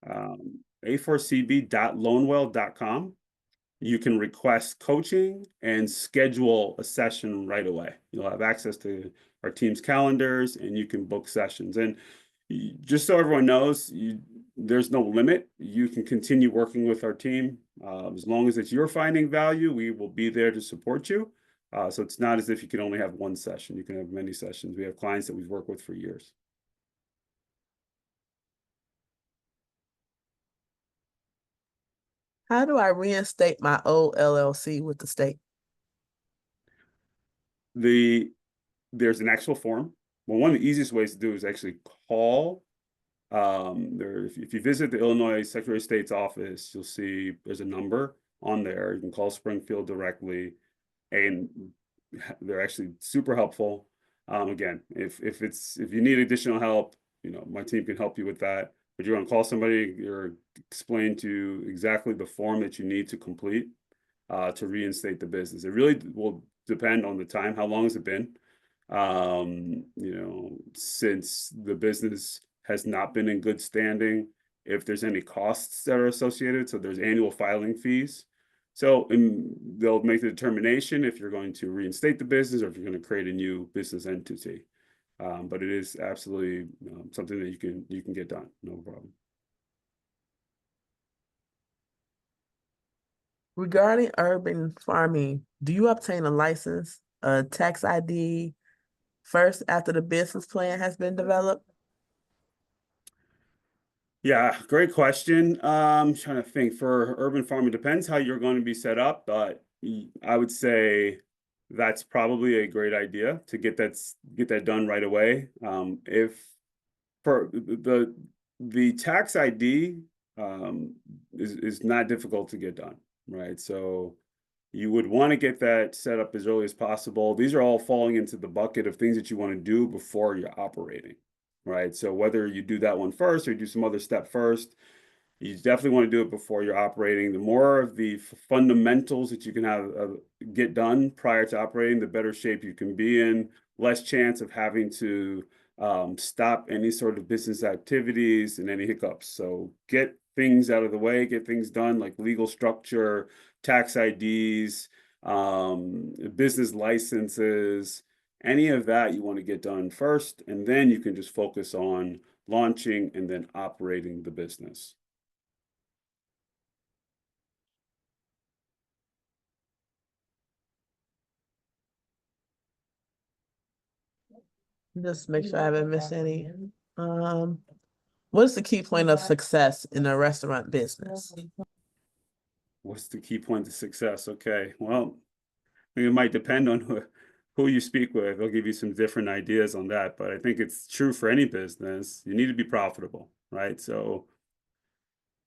a4cb.loanwell.com, you can request coaching and schedule a session right away. You'll have access to our team's calendars, and you can book sessions. And just so everyone knows, there's no limit. You can continue working with our team. As long as it's you're finding value, we will be there to support you. So it's not as if you can only have one session. You can have many sessions. We have clients that we've worked with for years. How do I reinstate my old LLC with the state? There's an actual form. Well, one of the easiest ways to do is actually call. If you visit the Illinois Secretary of State's office, you'll see there's a number on there. You can call Springfield directly, and they're actually super helpful. Again, if you need additional help, my team can help you with that. But you're going to call somebody, you're explain to exactly the form that you need to complete to reinstate the business. It really will depend on the time. How long has it been? Since the business has not been in good standing, if there's any costs that are associated. So there's annual filing fees. So they'll make the determination if you're going to reinstate the business or if you're going to create a new business entity. But it is absolutely something that you can get done, no problem. Regarding urban farming, do you obtain a license, a tax ID first after the business plan has been developed? Yeah, great question. Trying to think for urban farming, depends how you're going to be set up, but I would say that's probably a great idea to get that done right away. If for the tax ID is not difficult to get done, right? So you would want to get that set up as early as possible. These are all falling into the bucket of things that you want to do before you're operating, right? So whether you do that one first or you do some other step first, you definitely want to do it before you're operating. The more of the fundamentals that you can have get done prior to operating, the better shape you can be in, less chance of having to stop any sort of business activities and any hiccups. So get things out of the way, get things done like legal structure, tax IDs, business licenses, any of that you want to get done first, and then you can just focus on launching and then operating the business. Just make sure I haven't missed any. What is the key point of success in a restaurant business? What's the key point to success? Okay, well, I think it might depend on who you speak with. They'll give you some different ideas on that, but I think it's true for any business. You need to be profitable, right? So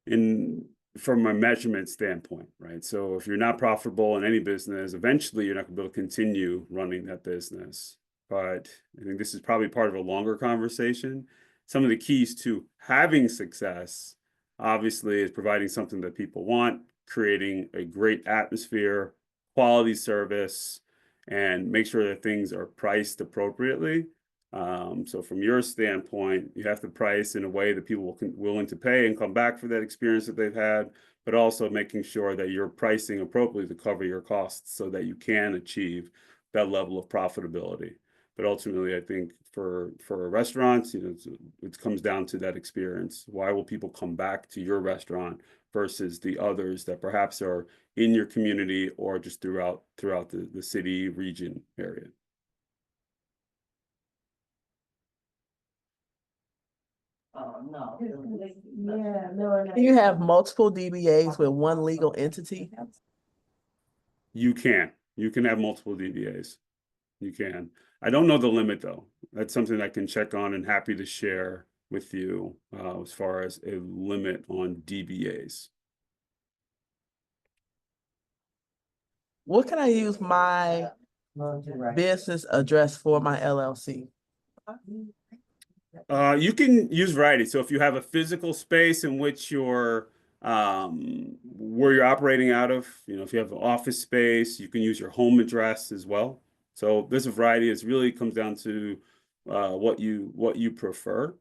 from a measurement standpoint, right? So if you're not profitable in any business, eventually you're not gonna be able to continue running that business. But I think this is probably part of a longer conversation. Some of the keys to having success, obviously, is providing something that people want, creating a great atmosphere, quality service, and make sure that things are priced appropriately. So from your standpoint, you have to price in a way that people will willing to pay and come back for that experience that they've had, but also making sure that you're pricing appropriately to cover your costs so that you can achieve that level of profitability. But ultimately, I think for restaurants, it comes down to that experience. Why will people come back to your restaurant versus the others that perhaps are in your community or just throughout the city region area? Can you have multiple DBAs with one legal entity? You can have multiple DBAs. You can. I don't know the limit though. That's something I can check on and happy to share with you as far as a limit on DBAs. What can I use my business address for my LLC? You can use variety. So if you have a physical space in which you're where you're operating out of, if you have an office space, you can use your home address as well. So there's a variety. It really comes down to what you prefer.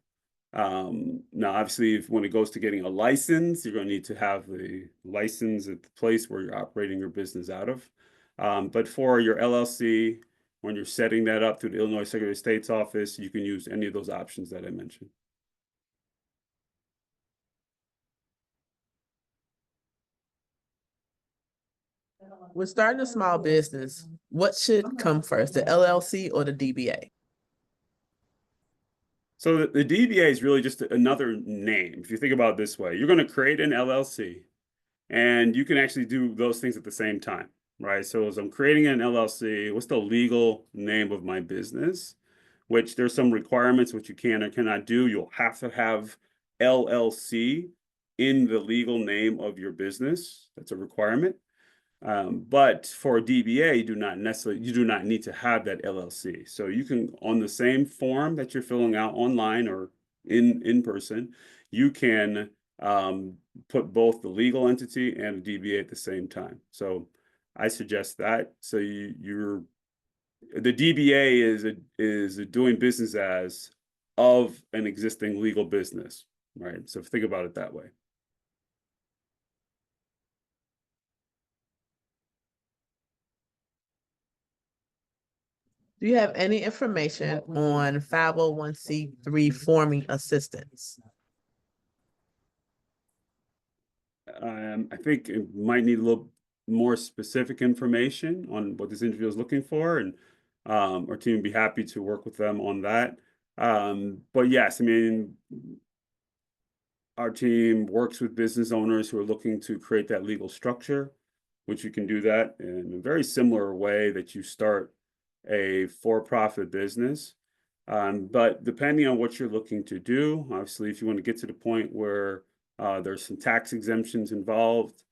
Now, obviously, when it goes to getting a license, you're going to need to have the license at the place where you're operating your business out of. But for your LLC, when you're setting that up through the Illinois Secretary of State's office, you can use any of those options that I mentioned. We're starting a small business. What should come first, the LLC or the DBA? So the DBA is really just another name. If you think about it this way, you're going to create an LLC and you can actually do those things at the same time, right? So as I'm creating an LLC, what's the legal name of my business? Which there's some requirements which you can or cannot do. You'll have to have LLC in the legal name of your business. That's a requirement. But for a DBA, you do not need to have that LLC. So you can, on the same form that you're filling out online or in person, you can put both the legal entity and a DBA at the same time. So I suggest that. So the DBA is doing business as of an existing legal business, right? So think about it that way. Do you have any information on 501c3 forming assistance? I think it might need a little more specific information on what this individual is looking for, and our team would be happy to work with them on that. But yes, I mean, our team works with business owners who are looking to create that legal structure, which you can do that in a very similar way that you start a for-profit business. But depending on what you're looking to do, obviously, if you want to get to the point where there's some tax exemptions involved,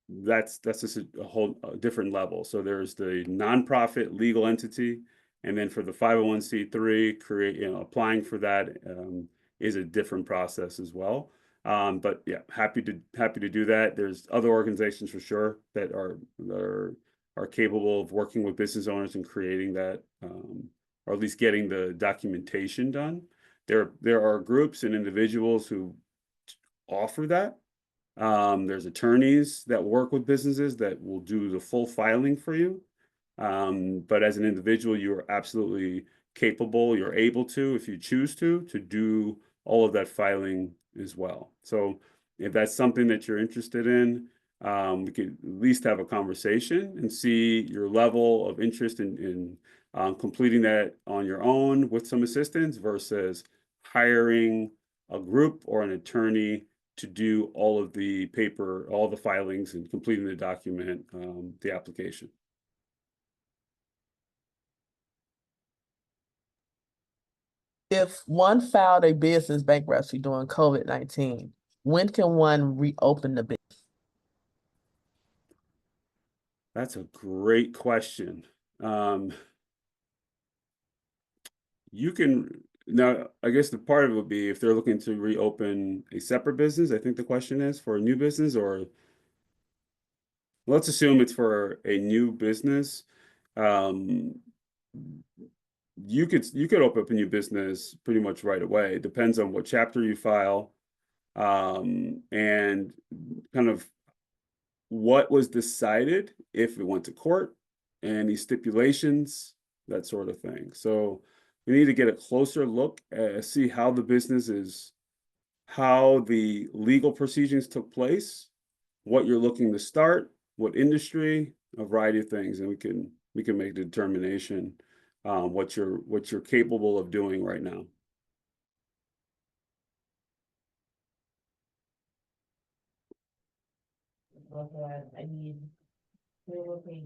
that's just a whole different level. So there's the nonprofit legal entity, and then for the 501c3, applying for that is a different process as well. But yeah, happy to do that. There's other organizations for sure that are capable of working with business owners and creating that, or at least getting the documentation done. There are groups and individuals who offer that. There's attorneys that work with businesses that will do the full filing for you. But as an individual, you are absolutely capable, you're able to, if you choose to do all of that filing as well. So if that's something that you're interested in, we could at least have a conversation and see your level of interest in completing that on your own with some assistance versus hiring a group or an attorney to do all of the paper, all the filings and completing the document, the application. If one filed a business bankruptcy during COVID-19, when can one reopen the business? That's a great question. You can now, I guess the part of it would be if they're looking to reopen a separate business. I think the question is for a new business, or let's assume it's for a new business. You could open up a new business pretty much right away. It depends on what chapter you file, and kind of what was decided if it went to court, any stipulations, that sort of thing. So we need to get a closer look, see how the business is, how the legal proceedings took place, what you're looking to start, what industry, a variety of things, and we can make a determination what you're capable of doing right now.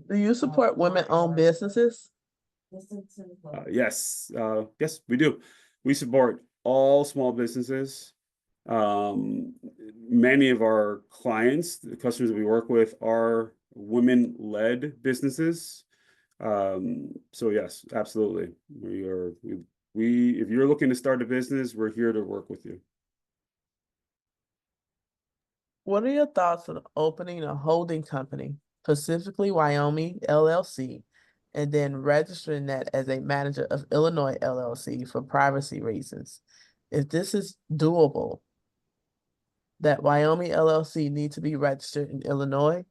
Do you support women-owned businesses? Yes, yes, we do. We support all small businesses. Many of our clients, the customers that we work with, are women-led businesses. So yes, absolutely. If you're looking to start a business, we're here to work with you. What are your thoughts on opening a holding company, specifically Wyoming LLC, and then registering that as a manager of Illinois LLC for privacy reasons? If this is doable, that Wyoming LLC need to be registered in Illinois?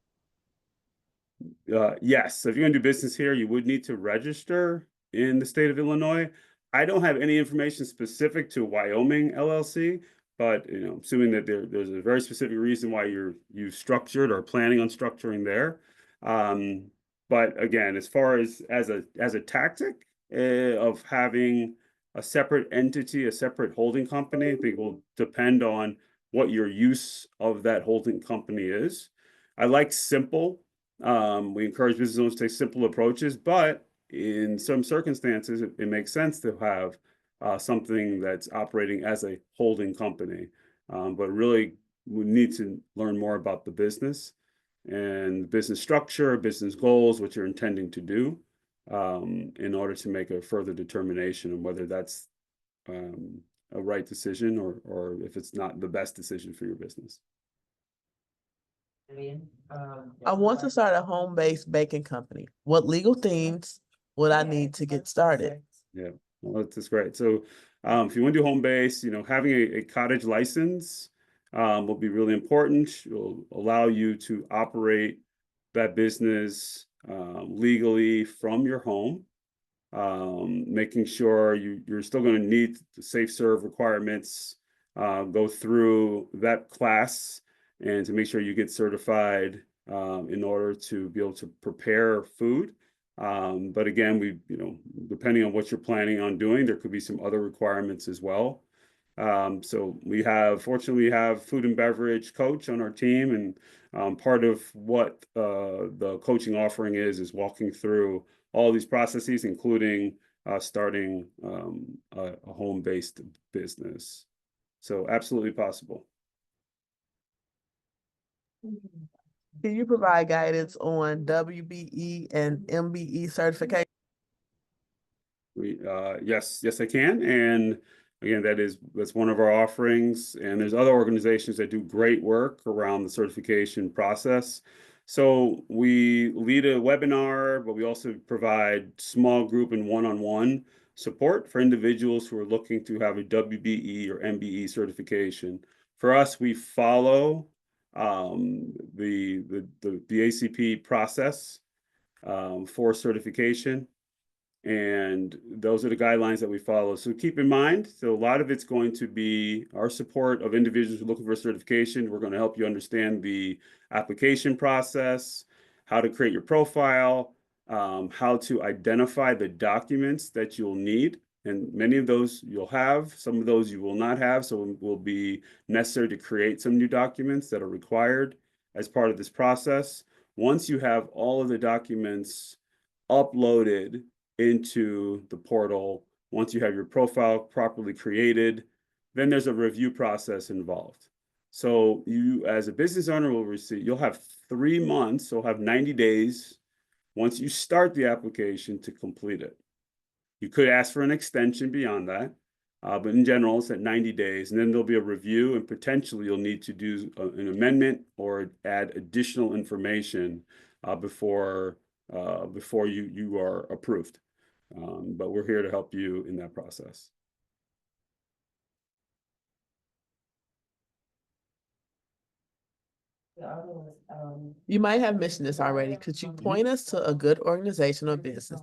Yes, so if you're gonna do business here, you would need to register in the state of Illinois. I don't have any information specific to Wyoming LLC, but assuming that there's a very specific reason why you've structured or planning on structuring there. But again, as far as a tactic of having a separate entity, a separate holding company, I think will depend on what your use of that holding company is. I like simple. We encourage business owners to take simple approaches, but in some circumstances, it makes sense to have something that's operating as a holding company. But really, we need to learn more about the business and business structure, business goals, what you're intending to do, in order to make a further determination on whether that's a right decision or if it's not the best decision for your business. I want to start a home-based baking company. What legal things would I need to get started? Yeah, well, that's great. So if you want to do home base, having a cottage license will be really important. It will allow you to operate that business legally from your home, making sure you're still going to need the safe serve requirements, go through that class, and to make sure you get certified in order to be able to prepare food. But again, depending on what you're planning on doing, there could be some other requirements as well. So fortunately, we have food and beverage coach on our team, and part of what the coaching offering is walking through all these processes, including starting a home-based business. So absolutely possible. Can you provide guidance on WBE and MBE certification? Yes, I can. And again, that's one of our offerings. And there's other organizations that do great work around the certification process. So we lead a webinar, but we also provide small group and one-on-one support for individuals who are looking to have a WBE or MBE certification. For us, we follow the ACP process for certification. And those are the guidelines that we follow. So keep in mind, so a lot of it's going to be our support of individuals who are looking for certification. We're going to help you understand the application process, how to create your profile, how to identify the documents that you'll need. And many of those you'll have, some of those you will not have. So it will be necessary to create some new documents that are required as part of this process. Once you have all of the documents uploaded into the portal, once you have your profile properly created, then there's a review process involved. So you, as a business owner, you'll have 3 months, so you'll have 90 days once you start the application to complete it. You could ask for an extension beyond that, but in general, it's at 90 days, and then there'll be a review, and potentially you'll need to do an amendment or add additional information before you are approved. But we're here to help you in that process. You might have mentioned this already. Could you point us to a good organization or business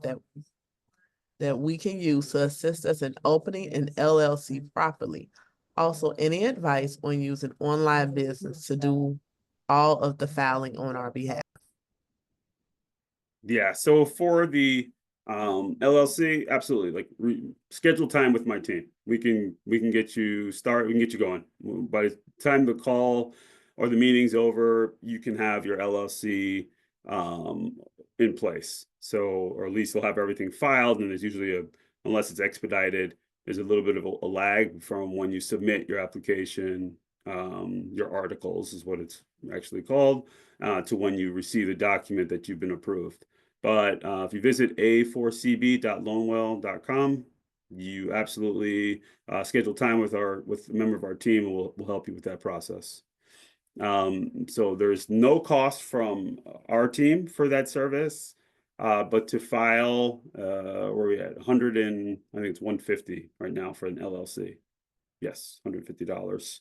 that we can use to assist us in opening an LLC properly? Also, any advice on using online business to do all of the filing on our behalf? Yeah, so for the LLC, absolutely. Like schedule time with my team. We can get you started. We can get you going. By the time the call or the meeting's over, you can have your LLC in place. So, or at least you'll have everything filed, and there's usually unless it's expedited, there's a little bit of a lag from when you submit your application, your articles is what it's actually called, to when you receive the document that you've been approved. But if you visit a4cb.lonewell.com, you absolutely schedule time with a member of our team, and we'll help you with that process. So there's no cost from our team for that service, but to file, where are we at? I think it's $150 right now for an LLC. Yes, $150.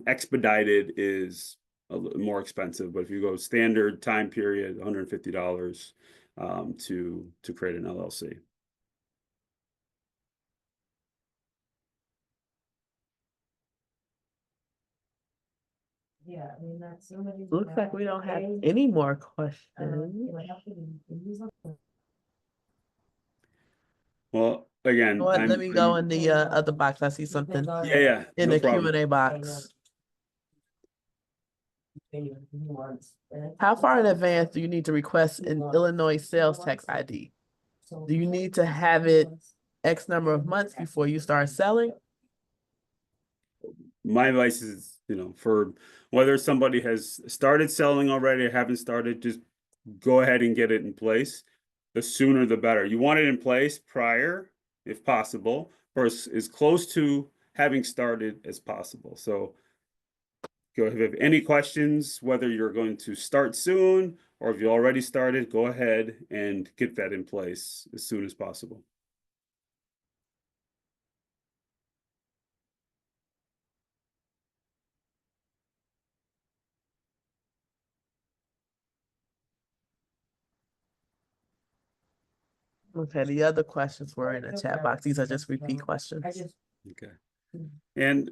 Expedited is a little more expensive, but if you go standard time period, $150 to create an LLC. Yeah, I mean, that's somebody. Looks like we don't have any more questions. Well, again, Let me go in the other box. I see something Yeah, in no the problem. Q&A box. How far in advance do you need to request an Illinois sales tax ID? Do you need to have it X number of months before you start selling? My advice is, for whether somebody has started selling already or haven't started, just go ahead and get it in place. The sooner the better. You want it in place prior, if possible, or as close to having started as possible. So go ahead. If you have any questions, whether you're going to start soon or if you already started, go ahead and get that in place as soon as possible. Okay, the other questions were in the chat box. These are just repeat questions. Okay. And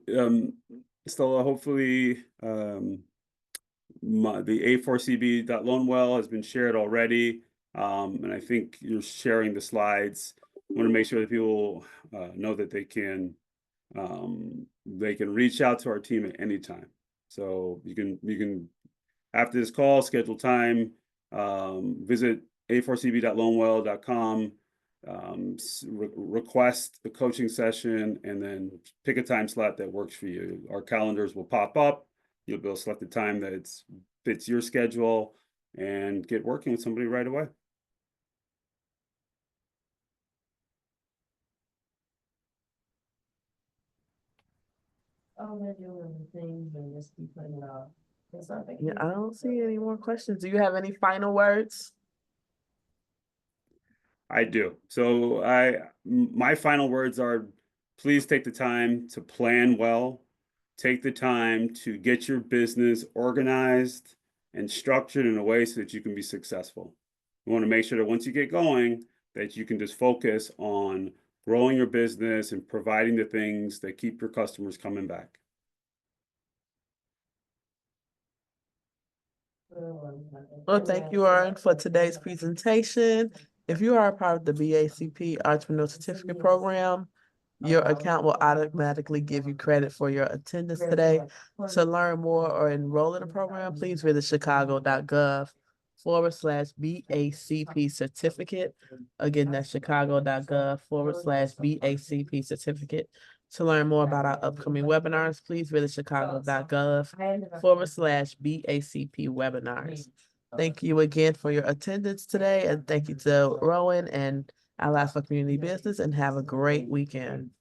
Stella, hopefully the A4CB.Loanwell has been shared already. And I think you're sharing the slides. I want to make sure that people know that they can reach out to our team at any time. So you can after this call schedule time, visit a4cb.loanwell.com, request the coaching session, and then pick a time slot that works for you. Our calendars will pop up. You'll be able to select the time that fits your schedule and get working with somebody right away. Oh, they're doing the things and just keep putting it off. It's not like- Yeah, I don't see any more questions. Do you have any final words? I do. So my final words are, please take the time to plan well. Take the time to get your business organized and structured in a way so that you can be successful. You want to make sure that once you get going, that you can just focus on growing your business and providing the things that keep your customers coming back. Well, thank you, Aaron, for today's presentation. If you are a part of the BACP Entrepreneur Certificate Program, your account will automatically give you credit for your attendance today. To learn more or enroll in the program, please visit chicago.gov/BACP certificate. Again, that's chicago.gov/BACP certificate. To learn more about our upcoming webinars, please visit chicago.gov/BACP webinars. Thank you again for your attendance today, and thank you to Rowan and Allied for Community Business, and have a great weekend.